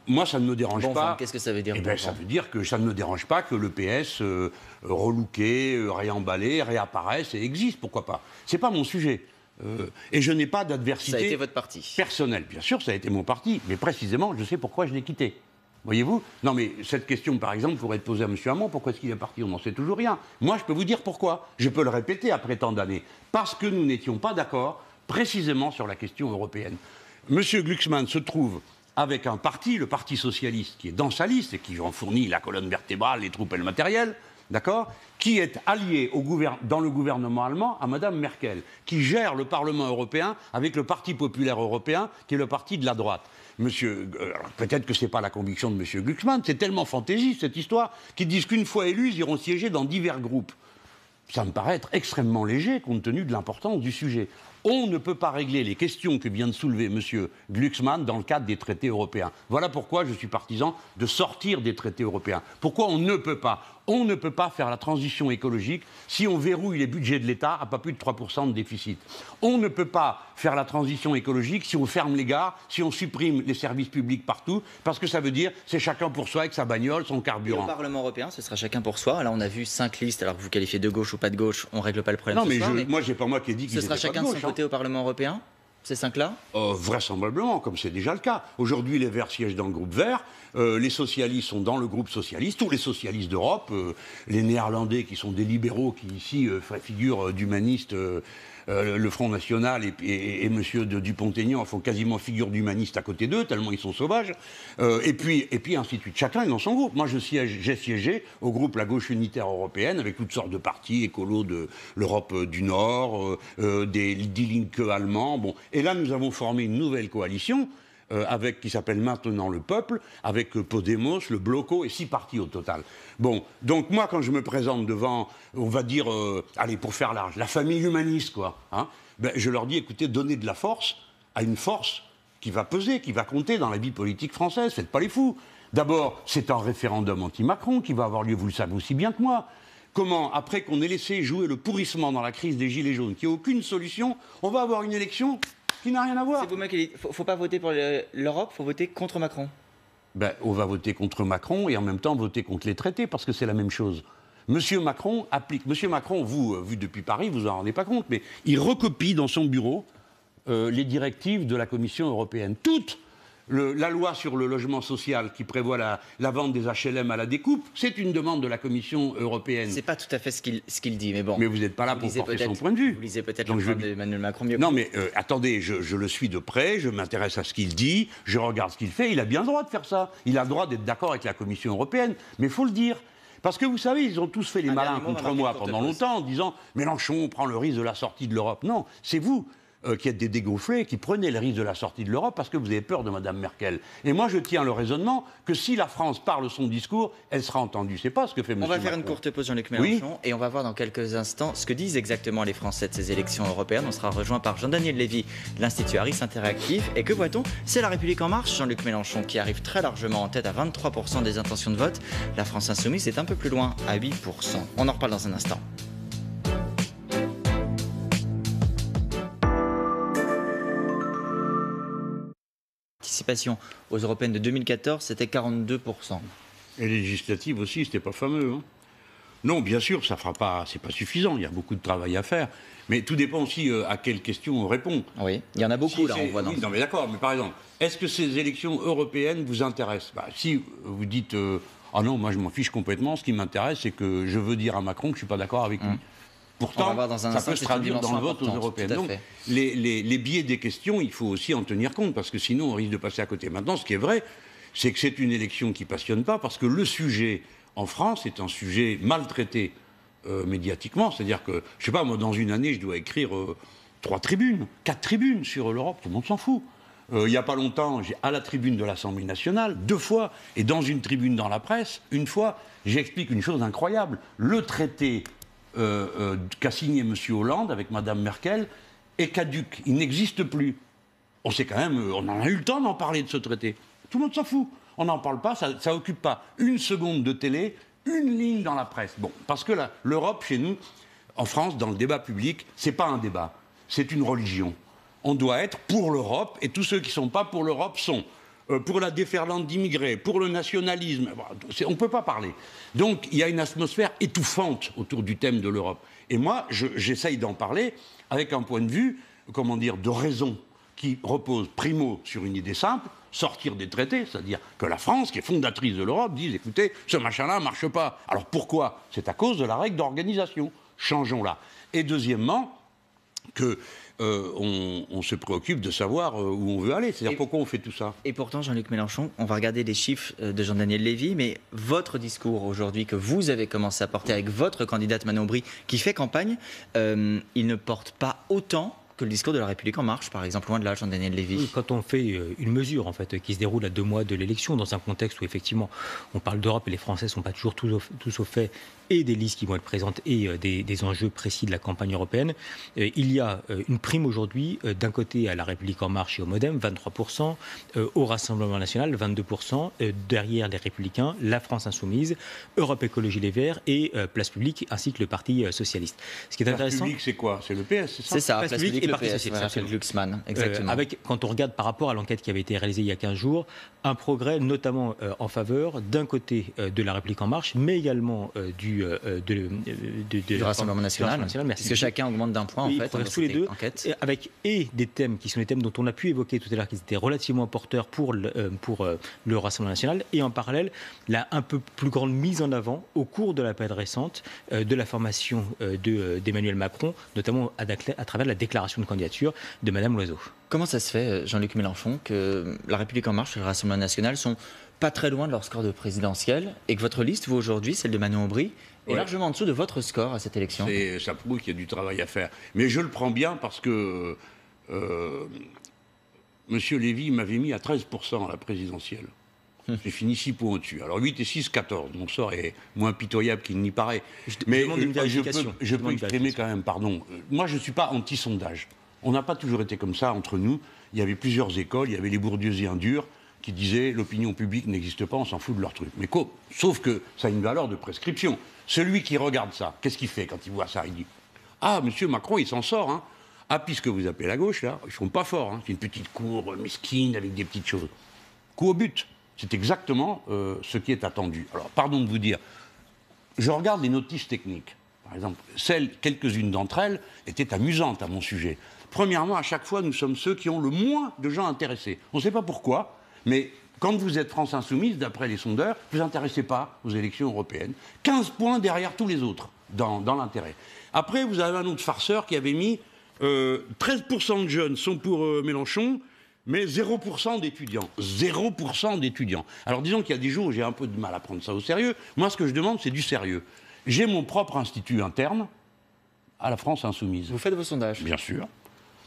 S2: Moi, ça ne me dérange
S1: bon
S2: pas.
S1: Vent, qu'est-ce que ça veut dire ?
S2: Ça veut dire que ça ne me dérange pas que le PS relooké, réemballé, réapparaisse et existe, pourquoi pas. C'est pas mon sujet. Et je n'ai pas d'adversité.
S1: Ça a été votre parti.
S2: Personnelle. Bien sûr, ça a été mon parti, mais précisément, je sais pourquoi je l'ai quitté. Voyez-vous ? Non, mais cette question, par exemple, pourrait être posée à M. Hamon. Pourquoi est-ce qu'il est parti ? On n'en sait toujours rien. Moi, je peux vous dire pourquoi. Je peux le répéter après tant d'années. Parce que nous n'étions pas d'accord, précisément, sur la question européenne. M. Glucksmann se trouve avec un parti, le Parti socialiste, qui est dans sa liste et qui en fournit la colonne vertébrale, les troupes et le matériel, d'accord, qui est allié dans le gouvernement allemand à Mme Merkel, qui gère le Parlement européen avec le Parti populaire européen, qui est le parti de la droite. Peut-être que ce n'est pas la conviction de M. Glucksmann, c'est tellement fantaisiste cette histoire, qu'ils disent qu'une fois élus, ils iront siéger dans divers groupes. Ça me paraît être extrêmement léger compte tenu de l'importance du sujet. On ne peut pas régler les questions que vient de soulever M. Glucksmann dans le cadre des traités européens. Voilà pourquoi je suis partisan de sortir des traités européens. Pourquoi on ne peut pas ? On ne peut pas faire la transition écologique si on verrouille les budgets de l'État à pas plus de 3% de déficit. On ne peut pas faire la transition écologique si on ferme les gares, si on supprime les services publics partout, parce que ça veut dire c'est chacun pour soi avec sa bagnole, son carburant.
S1: Et au Parlement européen, ce sera chacun pour soi. Là, on a vu 5 listes, alors que vous qualifiez de gauche ou pas de gauche, on ne règle pas le problème.
S2: Non, mais moi, j'ai pas moi qui ai dit qu'ils
S1: ce sera
S2: étaient pas
S1: chacun
S2: de
S1: de
S2: gauche,
S1: son côté au Parlement européen, ces 5-là ?
S2: Vraisemblablement, comme c'est déjà le cas. Aujourd'hui, les Verts siègent dans le groupe Vert, les socialistes sont dans le groupe socialiste, tous les socialistes d'Europe, les Néerlandais qui sont des libéraux, qui ici figurent d'humanistes le Front National et M. Dupont-Aignan font quasiment figure d'humaniste à côté d'eux, tellement ils sont sauvages. Et puis ainsi de suite. Chacun est dans son groupe. Moi, j'ai siégé au groupe La Gauche Unitaire Européenne, avec toutes sortes de partis écolos de l'Europe du Nord, des Die Linke allemands. Bon. Et là, nous avons formé une nouvelle coalition, qui s'appelle maintenant Le Peuple, avec Podemos, le Bloco et 6 partis au total. Bon, donc moi, quand je me présente devant, on va dire, allez, pour faire large, la famille humaniste, quoi, hein, ben, je leur dis, écoutez, donnez de la force à une force qui va peser, qui va compter dans la vie politique française, faites pas les fous. D'abord, c'est un référendum anti-Macron qui va avoir lieu, vous le savez aussi bien que moi. Comment, après qu'on ait laissé jouer le pourrissement dans la crise des Gilets jaunes, qui n'a aucune solution, on va avoir une élection qui n'a rien à voir.
S1: C'est vous-même qui dites, faut pas voter pour l'Europe, il faut voter contre Macron.
S2: Ben, on va voter contre Macron et en même temps voter contre les traités, parce que c'est la même chose. Monsieur Macron applique. Monsieur Macron, vous, vu depuis Paris, vous en rendez pas compte, mais il recopie dans son bureau les directives de la Commission européenne. Toutes. La loi sur le logement social qui prévoit la vente des HLM à la découpe, c'est une demande de la Commission européenne.
S1: C'est pas tout à fait ce qu'il dit, mais bon.
S2: Mais vous n'êtes pas là pour porter son point de vue.
S1: Vous lisez peut-être le point d'Emmanuel Macron mieux que
S2: Non,
S1: vous.
S2: mais attendez, je le suis de près, je m'intéresse à ce qu'il dit, je regarde ce qu'il fait, il a bien le droit de faire ça. Il a le droit d'être d'accord avec la Commission européenne, mais il faut le dire. Parce que vous savez, ils ont tous fait les malins contre moi pendant longtemps en disant « Mélenchon prend le risque de la sortie de l'Europe ». Non, c'est vous qui êtes des dégonflés, qui prenez le risque de la sortie de l'Europe parce que vous avez peur de Mme Merkel. Et moi, je tiens le raisonnement que si la France parle son discours, elle sera entendue. C'est pas ce que fait M. Macron.
S1: On va faire une courte pause, Jean-Luc Mélenchon, et on va voir dans quelques instants ce que disent exactement les Français de ces élections européennes. On sera rejoint par Jean-Daniel Lévy de l'Institut Harris Interactif. Et que voit-on? C'est La République En Marche, Jean-Luc Mélenchon, qui arrive très largement en tête à 23% des intentions de vote. La France Insoumise est un peu plus loin, à 8%. On en reparle dans un instant. Participation aux européennes de 2014, c'était 42%.
S2: Et les législatives aussi, c'était pas fameux. Hein. Non, bien sûr, ça fera pas, c'est pas suffisant. Il y a beaucoup de travail à faire. Mais tout dépend aussi à quelles questions on répond.
S1: Oui, il y en a beaucoup là, on voit.
S2: Oui, non, mais d'accord. Mais par exemple, est-ce que ces élections européennes vous intéressent? Si vous dites ah non, moi je m'en fiche complètement. Ce qui m'intéresse, c'est que je veux dire à Macron que je suis pas d'accord avec lui. Pourtant, ça peut se traduire dans le vote aux européennes. Donc, les biais des questions, il faut aussi en tenir compte, parce que sinon, on risque de passer à côté. Maintenant, ce qui est vrai, c'est que c'est une élection qui ne passionne pas, parce que le sujet, en France, est un sujet maltraité médiatiquement. C'est-à-dire que, je ne sais pas, moi, dans une année, je dois écrire 3 tribunes, 4 tribunes sur l'Europe, tout le monde s'en fout. Il n'y a pas longtemps, à la tribune de l'Assemblée nationale, 2 fois, et dans une tribune dans la presse, 1 fois, j'explique une chose incroyable. Le traité qu'a signé M. Hollande avec Mme Merkel est caduc, il n'existe plus. On sait quand même, on en a eu le temps d'en parler de ce traité. Tout le monde s'en fout. On n'en parle pas, ça n'occupe pas 1 seconde de télé, 1 ligne dans la presse. Bon, parce que l'Europe, chez nous, en France, dans le débat public, c'est pas un débat, c'est une religion. On doit être pour l'Europe, et tous ceux qui ne sont pas pour l'Europe sont pour la déferlante d'immigrés, pour le nationalisme. On ne peut pas parler. Donc, il y a une atmosphère étouffante autour du thème de l'Europe. Et moi, j'essaye d'en parler avec un point de vue, comment dire, de raison, qui repose, primo, sur une idée simple, sortir des traités, c'est-à-dire que la France, qui est fondatrice de l'Europe, dise, écoutez, ce machin-là ne marche pas. Alors pourquoi? C'est à cause de la règle d'organisation. Changeons-la. Et deuxièmement, que on se préoccupe de savoir où on veut aller. C'est-à-dire pourquoi on fait tout ça. Et
S1: pourtant, Jean-Luc Mélenchon, on va regarder les chiffres de Jean-Daniel Lévy, mais votre discours aujourd'hui que vous avez commencé à porter avec votre candidate Manon Bry qui fait campagne, il ne porte pas autant que le discours de La République En Marche, par exemple, loin de là, Jean-Daniel Lévy.
S6: Oui, quand on fait une mesure en fait, qui se déroule à 2 mois de l'élection, dans un contexte où effectivement on parle d'Europe et les Français ne sont pas toujours tous au fait, et des listes qui vont être présentes et des enjeux précis de la campagne européenne, il y a une prime aujourd'hui, d'un côté à La République En Marche et au MoDem, 23%, au Rassemblement National, 22%, derrière les Républicains, la France Insoumise, Europe Écologie Les Verts et Place Publique, ainsi que le Parti Socialiste. Ce qui est intéressant.
S2: Place Publique, c'est quoi? C'est le PS, c'est ça?
S1: C'est ça,
S6: Place Publique et
S1: parti socialiste, Glucksmann, exactement.
S6: Quand on regarde par rapport à l'enquête qui avait été réalisée il y a 15 jours, un progrès notamment en faveur d'un côté de La République En Marche, mais également du
S1: Rassemblement National.
S6: Merci.
S1: Parce que chacun augmente d'un point,
S6: oui,
S1: en fait,
S6: tous les deux, avec des thèmes qui sont des thèmes dont on a pu évoquer tout à l'heure, qui étaient relativement porteurs pour le Rassemblement National, et en parallèle, la un peu plus grande mise en avant au cours de la période récente de la formation d'Emmanuel Macron, notamment à travers la déclaration de candidature de Madame Loiseau.
S1: Comment ça se fait, Jean-Luc Mélenchon, que La République En Marche et le Rassemblement National sont pas très loin de leur score de présidentiel et que votre liste, vous aujourd'hui, celle de Manon Aubry, est largement en dessous de votre score à cette élection?
S2: Ça prouve qu'il y a du travail à faire. Mais je le prends bien parce que Monsieur Lévy m'avait mis à 13% à la présidentielle. J'ai fini 6 points au-dessus. Alors 8 et 6, 14. Mon sort est moins pitoyable qu'il n'y paraît. Mais je peux exprimer quand même, pardon. Moi, je ne suis pas anti-sondage. On n'a pas toujours été comme ça entre nous. Il y avait plusieurs écoles. Il y avait les bourdieusiens durs qui disaient l'opinion publique n'existe pas, on s'en fout de leur truc. Mais sauf que ça a une valeur de prescription. Celui qui regarde ça, qu'est-ce qu'il fait quand il voit ça? Il dit « Ah, monsieur Macron, il s'en sort, hein. Ah, puisque vous appelez la gauche, là, ils ne sont pas forts. Hein. C'est une petite cour mesquine avec des petites choses. » Coup au but. C'est exactement ce qui est attendu. Alors, pardon de vous dire, je regarde les notices techniques. Par exemple, quelques-unes d'entre elles étaient amusantes à mon sujet. Premièrement, à chaque fois, nous sommes ceux qui ont le moins de gens intéressés. On ne sait pas pourquoi, mais quand vous êtes France Insoumise, d'après les sondeurs, vous ne vous intéressez pas aux élections européennes. 15 points derrière tous les autres dans l'intérêt. Après, vous avez un autre farceur qui avait mis 13% de jeunes sont pour Mélenchon, mais 0% d'étudiants. 0% d'étudiants. Alors disons qu'il y a des jours où j'ai un peu de mal à prendre ça au sérieux. Moi, ce que je demande, c'est du sérieux. J'ai mon propre institut interne à la France Insoumise.
S1: Vous faites vos sondages?
S2: Bien sûr.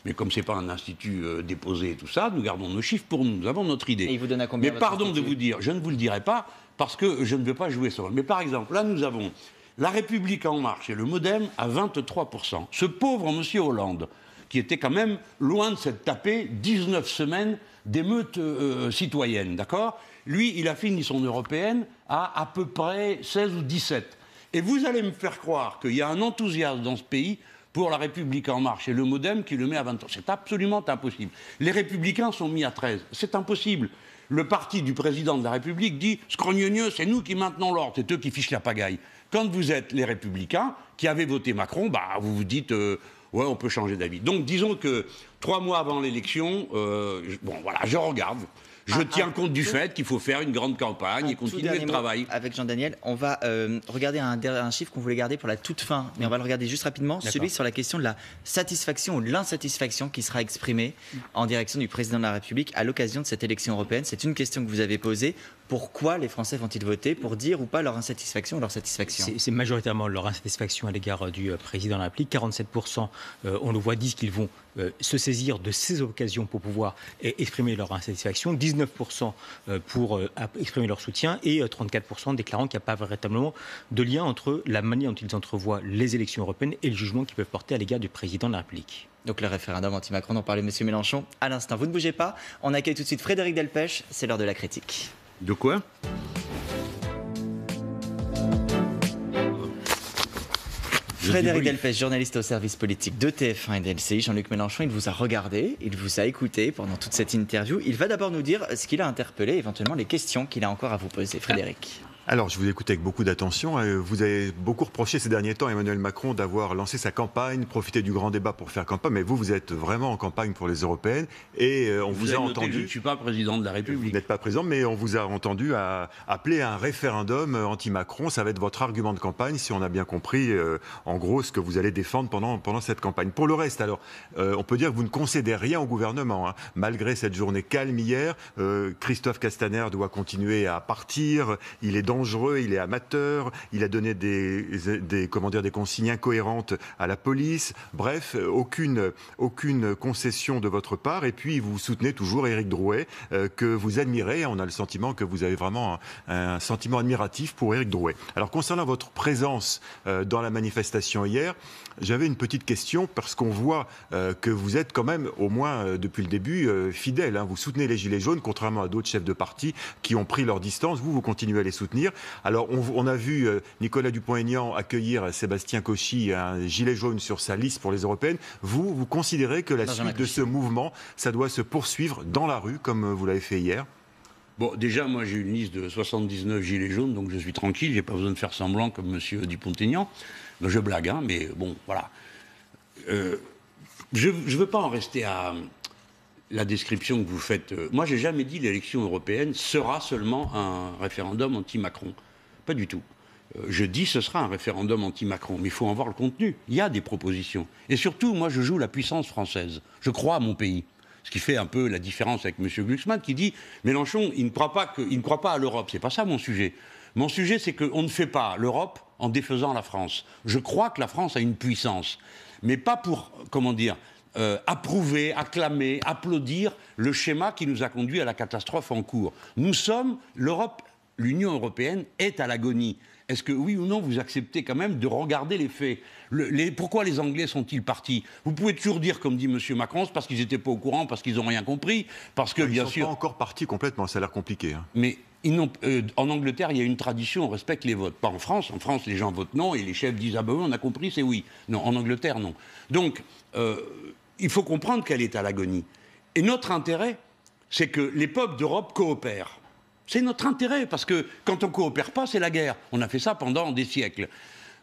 S2: Mais comme ce n'est pas un institut déposé et tout ça, nous gardons nos chiffres pour nous. Nous avons notre idée.
S1: Et il vous donne à combien?
S2: Mais pardon de vous dire, je ne vous le dirai pas parce que je ne veux pas jouer ça. Mais par exemple, là, nous avons La République En Marche et le MoDem à 23%. Ce pauvre monsieur Hollande, qui était quand même loin de s'être tapé 19 semaines d'émeutes citoyennes, d'accord? Lui, il a fini son européenne à peu près 16 ou 17. Et vous allez me faire croire qu'il y a un enthousiasme dans ce pays pour La République En Marche et le MoDem qui le met à 23. C'est absolument impossible. Les Républicains sont mis à 13. C'est impossible. Le parti du président de la République dit « Scrogneux, c'est nous qui maintenons l'ordre, c'est eux qui fichent la pagaille ». Quand vous êtes les Républicains qui avez voté Macron, bah, vous vous dites ouais, on peut changer d'avis. Donc disons que 3 mois avant l'élection, bon voilà, je regarde. Je tiens compte du fait qu'il faut faire une grande campagne et continuer le travail.
S1: Avec Jean-Daniel, on va regarder un chiffre qu'on voulait garder pour la toute fin, mais on va le regarder juste rapidement, celui sur la question de la satisfaction ou de l'insatisfaction qui sera exprimée en direction du président de la République à l'occasion de cette élection européenne. C'est une question que vous avez posée. Pourquoi les Français vont-ils voter? Pour dire ou pas leur insatisfaction ou leur satisfaction?
S6: C'est majoritairement leur insatisfaction à l'égard du président de la République. 47%, on le voit, disent qu'ils vont se saisir de ces occasions pour pouvoir exprimer leur insatisfaction. 19% pour exprimer leur soutien et 34% déclarant qu'il n'y a pas véritablement de lien entre la manière dont ils entrevoient les élections européennes et le jugement qu'ils peuvent porter à l'égard du président de la République.
S1: Donc le référendum anti-Macron dont parlait M. Mélenchon à l'instant. Vous ne bougez pas, on accueille tout de suite Frédéric Delpech, c'est l'heure de la critique.
S2: De quoi?
S1: Frédéric Delpech, journaliste au service politique de TF1 et de LCI. Jean-Luc Mélenchon, il vous a regardé, il vous a écouté pendant toute cette interview. Il va d'abord nous dire ce qu'il a interpellé, éventuellement les questions qu'il a encore à vous poser. Frédéric.
S7: Alors, je vous écoute avec beaucoup d'attention. Vous avez beaucoup reproché ces derniers temps à Emmanuel Macron d'avoir lancé sa campagne, profité du grand débat pour faire campagne. Mais vous êtes vraiment en campagne pour les européennes. Et on vous a entendu.
S2: Je ne suis pas président de la République.
S7: Vous n'êtes pas président, mais on vous a entendu appeler à un référendum anti-Macron. Ça va être votre argument de campagne, si on a bien compris, en gros, ce que vous allez défendre pendant cette campagne. Pour le reste, alors, on peut dire que vous ne concédez rien au gouvernement. Hein. Malgré cette journée calme hier, Christophe Castaner doit continuer à partir. Il est dangereux, il est amateur, il a donné des consignes incohérentes à la police. Bref, aucune concession de votre part. Et puis, vous soutenez toujours Éric Drouet, que vous admirez. On a le sentiment que vous avez vraiment un sentiment admiratif pour Éric Drouet. Alors, concernant votre présence dans la manifestation hier, j'avais une petite question parce qu'on voit que vous êtes quand même, au moins depuis le début, fidèle. Hein. Vous soutenez les Gilets jaunes, contrairement à d'autres chefs de parti qui ont pris leur distance. Vous continuez à les soutenir. dire. Alors, on a vu Nicolas Dupont-Aignan accueillir Sébastien Cauchy, un gilet jaune sur sa liste pour les européennes. Vous considérez que la suite de ce mouvement, ça doit se poursuivre dans la rue, comme vous l'avez fait hier?
S2: Bon, déjà, moi, j'ai une liste de 79 gilets jaunes, donc je suis tranquille, j'ai pas besoin de faire semblant comme M. Dupont-Aignan. Donc, je blague, hein, mais bon, voilà. Je ne veux pas en rester à la description que vous faites. Moi, j'ai jamais dit l'élection européenne sera seulement un référendum anti-Macron. Pas du tout. Je dis ce sera un référendum anti-Macron, mais il faut en voir le contenu. Il y a des propositions. Et surtout, moi, je joue la puissance française. Je crois à mon pays. Ce qui fait un peu la différence avec M. Glucksmann qui dit Mélenchon, il ne croit pas à l'Europe. C'est pas ça mon sujet. Mon sujet, c'est qu'on ne fait pas l'Europe en défaisant la France. Je crois que la France a une puissance, mais pas pour, comment dire, approuver, acclamer, applaudir le schéma qui nous a conduit à la catastrophe en cours. Nous sommes, l'Europe, l'Union européenne est à l'agonie. Est-ce que, oui ou non, vous acceptez quand même de regarder les faits? Pourquoi les Anglais sont-ils partis? Vous pouvez toujours dire, comme dit M. Macron, c'est parce qu'ils n'étaient pas au courant, parce qu'ils n'ont rien compris, parce que, bien sûr...
S7: Ils ne sont pas encore partis complètement, ça a l'air compliqué. Hein.
S2: Mais en Angleterre, il y a une tradition, on respecte les votes. Pas en France. En France, les gens votent non, et les chefs disent « Ah ben oui, on a compris, c'est oui ». Non, en Angleterre, non. Donc, il faut comprendre qu'elle est à l'agonie. Et notre intérêt, c'est que les peuples d'Europe coopèrent. C'est notre intérêt, parce que quand on ne coopère pas, c'est la guerre. On a fait ça pendant des siècles.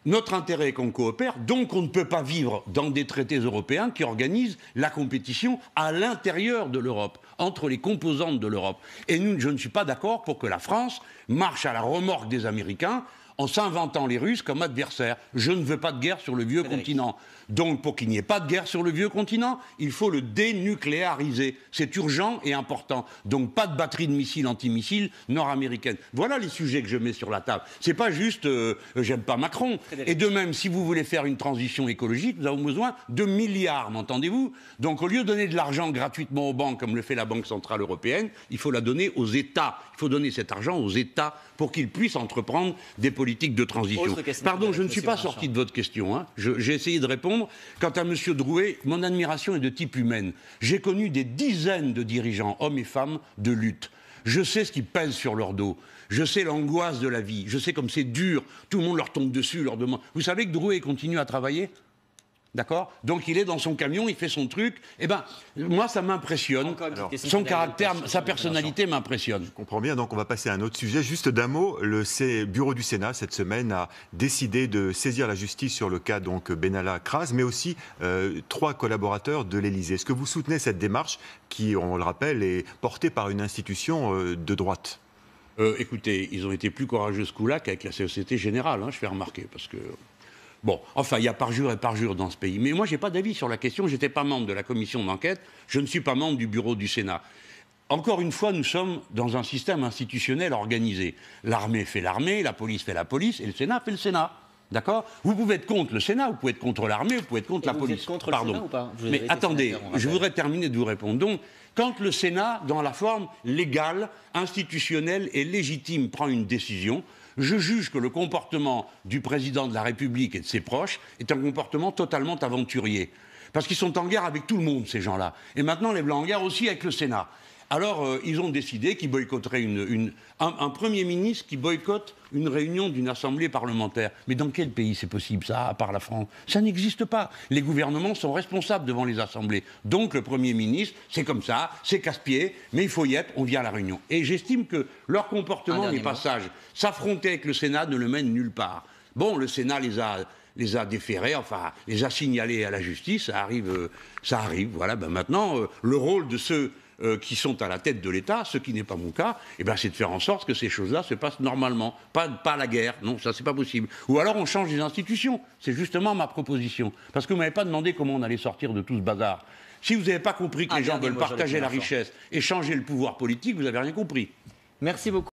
S2: Notre intérêt est qu'on coopère, donc on ne peut pas vivre dans des traités européens qui organisent la compétition à l'intérieur de l'Europe, entre les composantes de l'Europe. Et je ne suis pas d'accord pour que la France marche à la remorque des Américains en s'inventant les Russes comme adversaires. Je ne veux pas de guerre sur le vieux continent. Donc, pour qu'il n'y ait pas de guerre sur le vieux continent, il faut le dénucléariser. C'est urgent et important. Donc, pas de batterie de missiles antimissiles nord-américaines. Voilà les sujets que je mets sur la table. C'est pas juste j'aime pas Macron. Et de même, si vous voulez faire une transition écologique, nous avons besoin de milliards, m'entendez-vous? Donc, au lieu de donner de l'argent gratuitement aux banques, comme le fait la Banque Centrale Européenne, il faut la donner aux États. Il faut donner cet argent aux États pour qu'ils puissent entreprendre des politiques de transition. Pardon, je ne suis pas sorti de votre question. Hein. J'ai essayé de répondre. Quant à M. Drouet, mon admiration est de type humaine. J'ai connu des dizaines de dirigeants, hommes et femmes, de lutte. Je sais ce qui pèse sur leur dos. Je sais l'angoisse de la vie. Je sais comme c'est dur. Tout le monde leur tombe dessus, leur demande. Vous savez que Drouet continue à travailler ? D'accord? Donc il est dans son camion, il fait son truc. Eh bien, moi, ça m'impressionne. Son caractère, sa personnalité m'impressionne.
S7: Je comprends bien, donc on va passer à un autre sujet. Juste d'un mot, le bureau du Sénat, cette semaine, a décidé de saisir la justice sur le cas donc Benalla Kras, mais aussi 3 collaborateurs de l'Élysée. Est-ce que vous soutenez cette démarche qui, on le rappelle, est portée par une institution de droite?
S2: Écoutez, ils ont été plus courageux ce coup-là qu'avec la Société Générale, hein, je fais remarquer, parce que... Bon, enfin, il y a parjure et parjure dans ce pays. Mais moi, je n'ai pas d'avis sur la question. Je n'étais pas membre de la commission d'enquête. Je ne suis pas membre du bureau du Sénat. Encore une fois, nous sommes dans un système institutionnel organisé. L'armée fait l'armée, la police fait la police, et le Sénat fait le Sénat. D'accord? Vous pouvez être contre le Sénat, vous pouvez être contre l'armée, vous pouvez être contre la police.
S1: Vous êtes contre le Sénat ou pas?
S2: Mais attendez, je voudrais terminer de vous répondre. Donc, quand le Sénat, dans la forme légale, institutionnelle et légitime, prend une décision, je juge que le comportement du président de la République et de ses proches est un comportement totalement aventurier. Parce qu'ils sont en guerre avec tout le monde, ces gens-là. Et maintenant, les Blancs en guerre aussi avec le Sénat. Alors, ils ont décidé qu'ils boycotteraient un Premier ministre qui boycotte une réunion d'une assemblée parlementaire. Mais dans quel pays c'est possible, ça, à part la France? Ça n'existe pas. Les gouvernements sont responsables devant les assemblées. Donc, le Premier ministre, c'est comme ça, c'est casse-pied, mais il faut y être, on vient à la réunion. Et j'estime que leur comportement n'est pas sage. S'affronter avec le Sénat ne le mène nulle part. Bon, le Sénat les a déférés, enfin, les a signalés à la justice, ça arrive, voilà. Ben maintenant, le rôle de ceux qui sont à la tête de l'État, ce qui n'est pas mon cas, eh ben, c'est de faire en sorte que ces choses-là se passent normalement, pas la guerre, non, ça c'est pas possible. Ou alors on change les institutions, c'est justement ma proposition. Parce que vous ne m'avez pas demandé comment on allait sortir de tout ce bazar. Si vous n'avez pas compris que les gens veulent partager la richesse et changer le pouvoir politique, vous n'avez rien compris.
S1: Merci beaucoup.